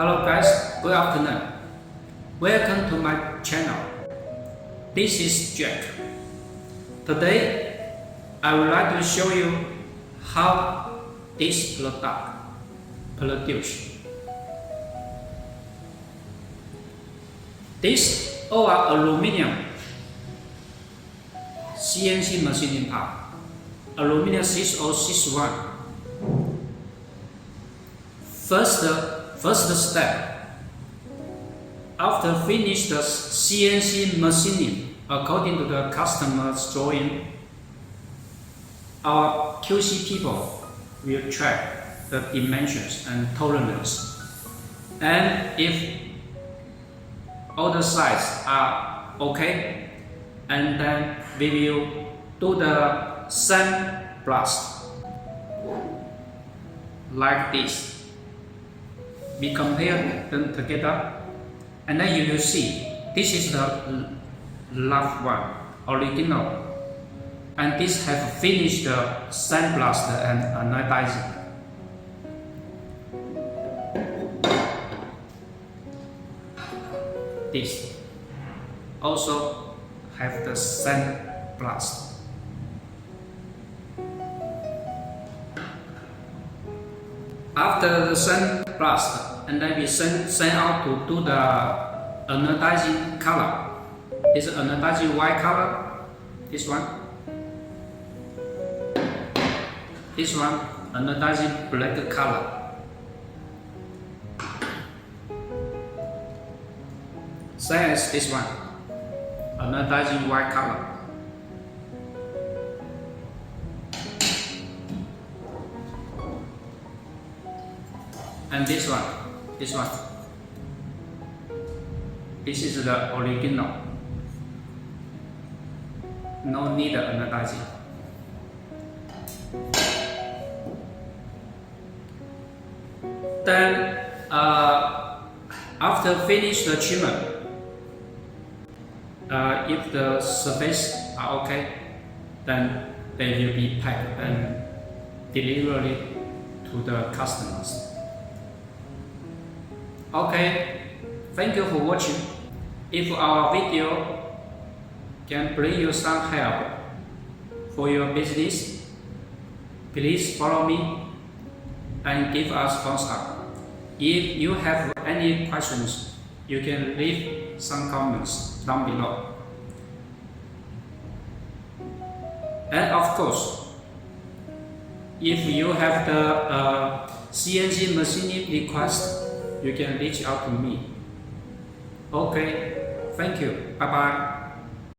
Hello guys, good afternoon. Welcome to my channel. This is Jack. Today, I would like to show you how this product produced. This all are aluminum CNC machining part, aluminum 6061. First step, after finish the CNC machining according to the customer's drawing, our QC people will check the dimensions and tolerance, and if all the sides are okay, and then we will do the sandblast like this. We compare them together, and then you will see this is the last one, original, and this have finished the sandblast and anodizing. This also have the sandblast. After the sandblast, and then we send out to do the anodizing color. This is anodizing white color. This one. This one anodizing black color. Same as this one, anodizing white color. And this one. This is the original. No need anodizing. Then, after finish the treatment, if the surface are okay, then they will be packed and delivered to the customers. Okay, thank you for watching. If our video can bring you some help for your business, please follow me and give us thumbs up. If you have any questions, you can leave some comments down below. And of course, if you have the CNC machining request, you can reach out to me. Okay, thank you. Bye bye.